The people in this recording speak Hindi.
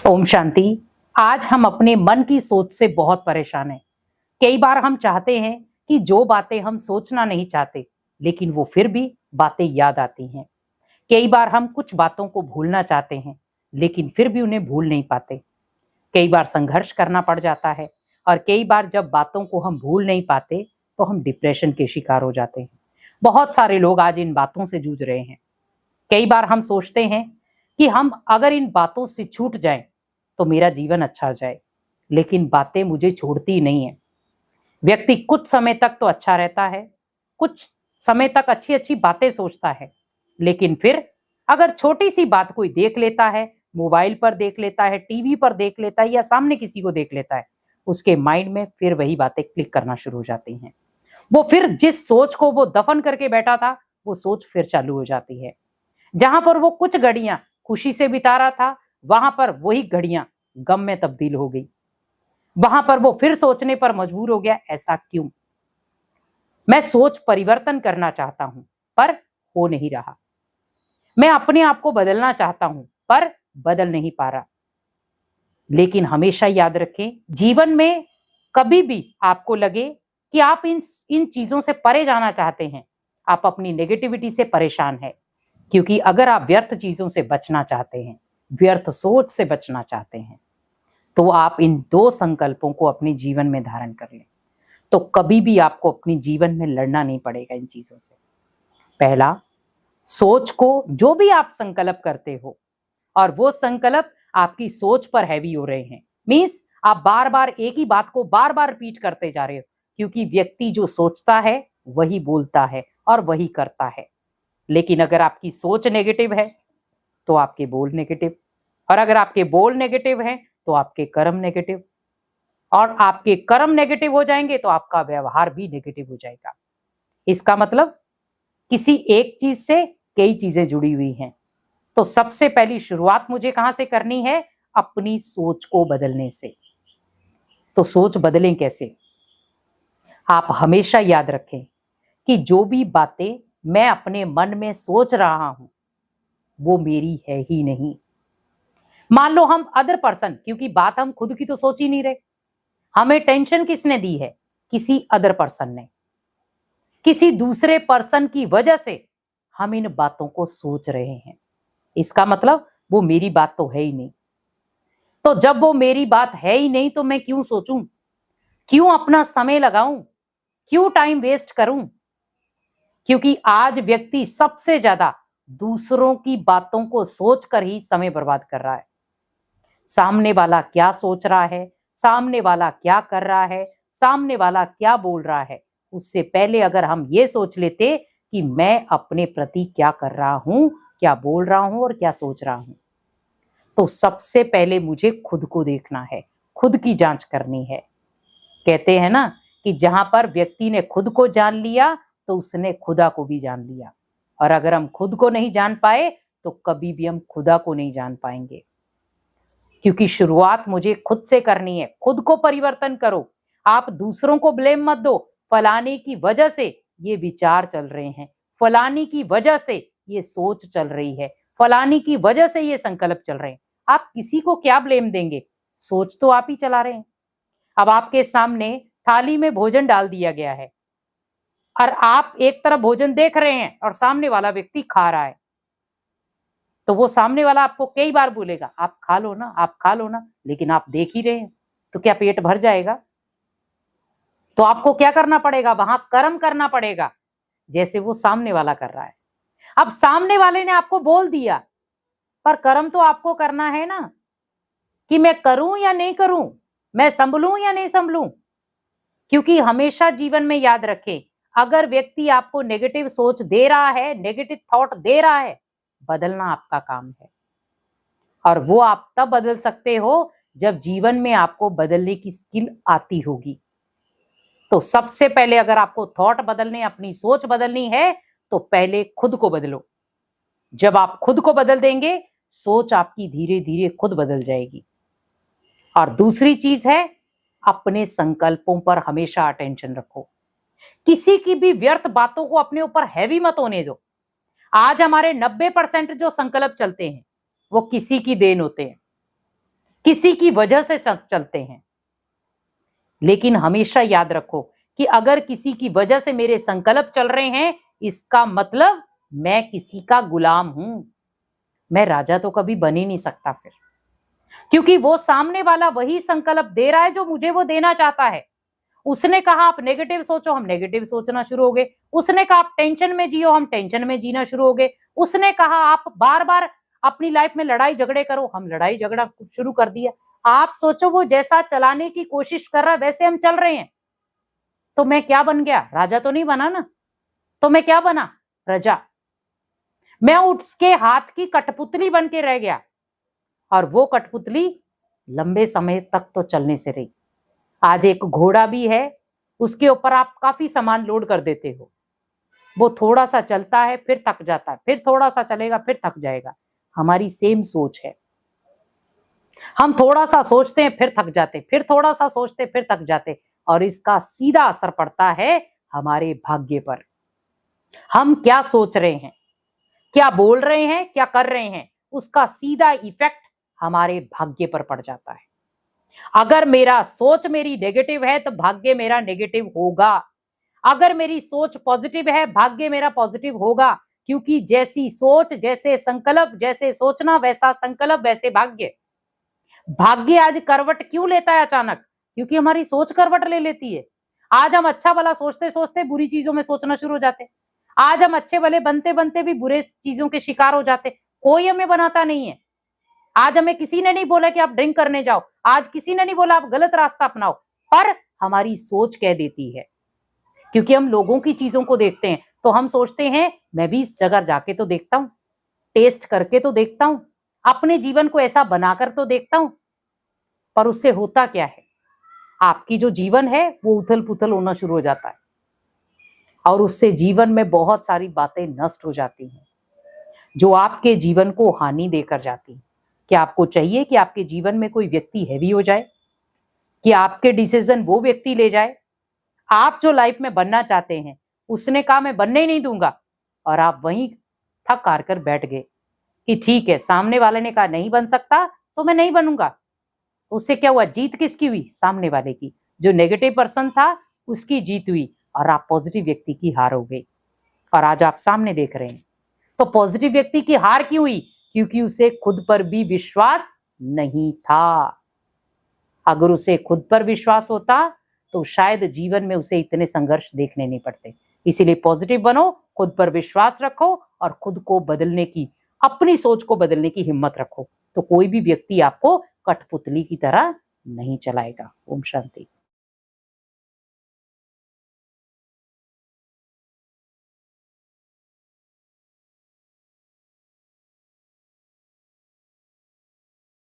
ओम शांति। आज हम अपने मन की सोच से बहुत परेशान हैं। कई बार हम चाहते हैं कि जो बातें हम सोचना नहीं चाहते, लेकिन वो फिर भी बातें याद आती हैं। कई बार हम कुछ बातों को भूलना चाहते हैं, लेकिन फिर भी उन्हें भूल नहीं पाते। कई बार संघर्ष करना पड़ जाता है और कई बार जब बातों को हम भूल नहीं पाते तो हम डिप्रेशन के शिकार हो जाते हैं। बहुत सारे लोग आज इन बातों से जूझ रहे हैं। कई बार हम सोचते हैं कि हम अगर इन बातों से छूट जाएं तो मेरा जीवन अच्छा हो जाए, लेकिन बातें मुझे छोड़ती नहीं है। व्यक्ति कुछ समय तक तो अच्छा रहता है, कुछ समय तक अच्छी अच्छी बातें सोचता है, लेकिन फिर अगर छोटी सी बात कोई देख लेता है, मोबाइल पर देख लेता है, टीवी पर देख लेता है या सामने किसी को देख लेता है, उसके माइंड में फिर वही बातें क्लिक करना शुरू हो जाती हैं। वो फिर जिस सोच को वो दफन करके बैठा था, वो सोच फिर चालू हो जाती है। जहां पर वो कुछ घड़ियां खुशी से बिता रहा था, वहां पर वही घड़ियां गम में तब्दील हो गई। वहां पर वो फिर सोचने पर मजबूर हो गया, ऐसा क्यों? मैं सोच परिवर्तन करना चाहता हूं, पर हो नहीं रहा। मैं अपने आप को बदलना चाहता हूं, पर बदल नहीं पा रहा। लेकिन हमेशा याद रखें, जीवन में कभी भी आपको लगे कि आप इन चीजों से परे जाना चाहते हैं, आप अपनी नेगेटिविटी से परेशान हैं। क्योंकि अगर आप व्यर्थ चीजों से बचना चाहते हैं, व्यर्थ सोच से बचना चाहते हैं, तो आप इन दो संकल्पों को अपने जीवन में धारण कर लें, तो कभी भी आपको अपने जीवन में लड़ना नहीं पड़ेगा इन चीजों से। पहला, सोच को जो भी आप संकल्प करते हो और वो संकल्प आपकी सोच पर हैवी हो रहे हैं, मींस आप बार बार एक ही बात को बार बार रिपीट करते जा रहे हो, क्योंकि व्यक्ति जो सोचता है वही बोलता है और वही करता है। लेकिन अगर आपकी सोच नेगेटिव है तो आपके बोल नेगेटिव, और अगर आपके बोल नेगेटिव हैं तो आपके कर्म नेगेटिव, और आपके कर्म नेगेटिव हो जाएंगे तो आपका व्यवहार भी नेगेटिव हो जाएगा। इसका मतलब किसी एक चीज से कई चीजें जुड़ी हुई हैं। तो सबसे पहली शुरुआत मुझे कहां से करनी है? अपनी सोच को बदलने से। तो सोच बदलें कैसे? आप हमेशा याद रखें कि जो भी बातें मैं अपने मन में सोच रहा हूं वो मेरी है ही नहीं। मान लो हम अदर पर्सन, क्योंकि बात हम खुद की तो सोच ही नहीं रहे, हमें टेंशन किसने दी है? किसी अदर पर्सन ने। किसी दूसरे पर्सन की वजह से हम इन बातों को सोच रहे हैं। इसका मतलब वो मेरी बात तो है ही नहीं। तो जब वो मेरी बात है ही नहीं तो मैं क्यों सोचूं? क्यों अपना समय लगाऊं? क्यों टाइम वेस्ट करूं? क्योंकि आज व्यक्ति सबसे ज्यादा दूसरों की बातों को सोचकर ही समय बर्बाद कर रहा है। सामने वाला क्या सोच रहा है, सामने वाला क्या कर रहा है, सामने वाला क्या बोल रहा है, उससे पहले अगर हम ये सोच लेते कि मैं अपने प्रति क्या कर रहा हूं, क्या बोल रहा हूं और क्या सोच रहा हूं, तो सबसे पहले मुझे खुद को देखना है, खुद की जांच करनी है। कहते हैं ना कि जहां पर व्यक्ति ने खुद को जान लिया तो उसने खुदा को भी जान लिया। और अगर हम खुद को नहीं जान पाए तो कभी भी हम खुदा को नहीं जान पाएंगे। क्योंकि शुरुआत मुझे खुद से करनी है। खुद को परिवर्तन करो। आप दूसरों को ब्लेम मत दो, फलाने की वजह से ये विचार चल रहे हैं, फलानी की वजह से ये सोच चल रही है, फलानी की वजह से ये संकल्प चल रहे हैं। आप किसी को क्या ब्लेम देंगे? सोच तो आप ही चला रहे हैं। अब आपके सामने थाली में भोजन डाल दिया गया है और आप एक तरफ भोजन देख रहे हैं और सामने वाला व्यक्ति खा रहा है, तो वो सामने वाला आपको कई बार बोलेगा आप खा लो ना, आप खा लो ना, लेकिन आप देख ही रहे हैं, तो क्या पेट भर जाएगा? तो आपको क्या करना पड़ेगा? वहां कर्म करना पड़ेगा, जैसे वो सामने वाला कर रहा है। अब सामने वाले ने आपको बोल दिया, पर कर्म तो आपको करना है ना, कि मैं करूं या नहीं करूं, मैं संभलूं या नहीं संभलूं। क्योंकि हमेशा जीवन में याद रखें, अगर व्यक्ति आपको नेगेटिव सोच दे रहा है, नेगेटिव थॉट दे रहा है, बदलना आपका काम है। और वो आप तब बदल सकते हो जब जीवन में आपको बदलने की स्किल आती होगी। तो सबसे पहले अगर आपको थॉट बदलने, अपनी सोच बदलनी है, तो पहले खुद को बदलो। जब आप खुद को बदल देंगे, सोच आपकी धीरे धीरे खुद बदल जाएगी। और दूसरी चीज है, अपने संकल्पों पर हमेशा अटेंशन रखो। किसी की भी व्यर्थ बातों को अपने ऊपर हैवी मत होने दो। आज हमारे 90% जो संकल्प चलते हैं वो किसी की देन होते हैं। किसी की वजह से चलते हैं। लेकिन हमेशा याद रखो कि अगर किसी की वजह से मेरे संकल्प चल रहे हैं, इसका मतलब मैं किसी का गुलाम हूं। मैं राजा तो कभी बन ही नहीं सकता फिर, क्योंकि वो सामने वाला वही संकल्प दे रहा है जो मुझे वो देना चाहता है। उसने कहा आप नेगेटिव सोचो, हम नेगेटिव सोचना शुरू हो गए। उसने कहा आप टेंशन में जियो, हम टेंशन में जीना शुरू हो गए। उसने कहा आप बार बार अपनी लाइफ में लड़ाई झगड़े करो, हम लड़ाई झगड़ा शुरू कर दिया। आप सोचो वो जैसा चलाने की कोशिश कर रहा है वैसे हम चल रहे हैं। तो मैं क्या बन गया? राजा तो नहीं बना ना। तो मैं क्या बना? प्रजा। मैं उसके हाथ की कठपुतली बन के रह गया, और वो कठपुतली लंबे समय तक तो चलने से रही। आज एक घोड़ा भी है, उसके ऊपर आप काफी सामान लोड कर देते हो, वो थोड़ा सा चलता है फिर थक जाता है, फिर थोड़ा सा चलेगा फिर थक जाएगा। हमारी सेम सोच है। हम थोड़ा सा सोचते हैं फिर थक जाते, फिर थोड़ा सा सोचते फिर थक जाते, और इसका सीधा असर पड़ता है हमारे भाग्य पर। हम क्या सोच रहे हैं, क्या बोल रहे हैं, क्या कर रहे हैं, उसका सीधा इफेक्ट हमारे भाग्य पर पड़ जाता है। अगर मेरा सोच मेरी नेगेटिव है तो भाग्य मेरा नेगेटिव होगा। अगर मेरी सोच पॉजिटिव है, भाग्य मेरा पॉजिटिव होगा। क्योंकि जैसी सोच जैसे संकल्प, जैसे सोचना वैसा संकल्प वैसे भाग्य। भाग्य आज करवट क्यों लेता है अचानक? क्योंकि हमारी सोच करवट ले लेती है। आज हम अच्छा भला सोचते सोचते बुरी चीजों में सोचना शुरू हो जाते। आज हम अच्छे भले बनते बनते भी बुरे चीजों के शिकार हो जाते। कोई हमें बनाता नहीं है। आज हमें किसी ने नहीं बोला कि आप ड्रिंक करने जाओ, आज किसी ने नहीं बोला आप गलत रास्ता अपनाओ, पर हमारी सोच कह देती है। क्योंकि हम लोगों की चीजों को देखते हैं तो हम सोचते हैं मैं भी इस जगह जाके तो देखता हूं, टेस्ट करके तो देखता हूं, अपने जीवन को ऐसा बनाकर तो देखता हूं। पर उससे होता क्या है? आपकी जो जीवन है वो उथल पुथल होना शुरू हो जाता है, और उससे जीवन में बहुत सारी बातें नष्ट हो जाती हैं जो आपके जीवन को हानि देकर जाती हैं। क्या आपको चाहिए कि आपके जीवन में कोई व्यक्ति हैवी हो जाए, कि आपके डिसीजन वो व्यक्ति ले जाए? आप जो लाइफ में बनना चाहते हैं, उसने कहा मैं बनने ही नहीं दूंगा, और आप वहीं थक हार कर बैठ गए कि ठीक है, सामने वाले ने कहा नहीं बन सकता तो मैं नहीं बनूंगा। उससे क्या हुआ? जीत किसकी हुई? सामने वाले की। जो नेगेटिव पर्सन था उसकी जीत हुई, और आप पॉजिटिव व्यक्ति की हार हो गई। और आज आप सामने देख रहे हैं। तो पॉजिटिव व्यक्ति की हार क्यों हुई? क्योंकि उसे खुद पर भी विश्वास नहीं था। अगर उसे खुद पर विश्वास होता तो शायद जीवन में उसे इतने संघर्ष देखने नहीं पड़ते। इसीलिए पॉजिटिव बनो, खुद पर विश्वास रखो, और खुद को बदलने की, अपनी सोच को बदलने की हिम्मत रखो। तो कोई भी व्यक्ति आपको कठपुतली की तरह नहीं चलाएगा। ओम शांति।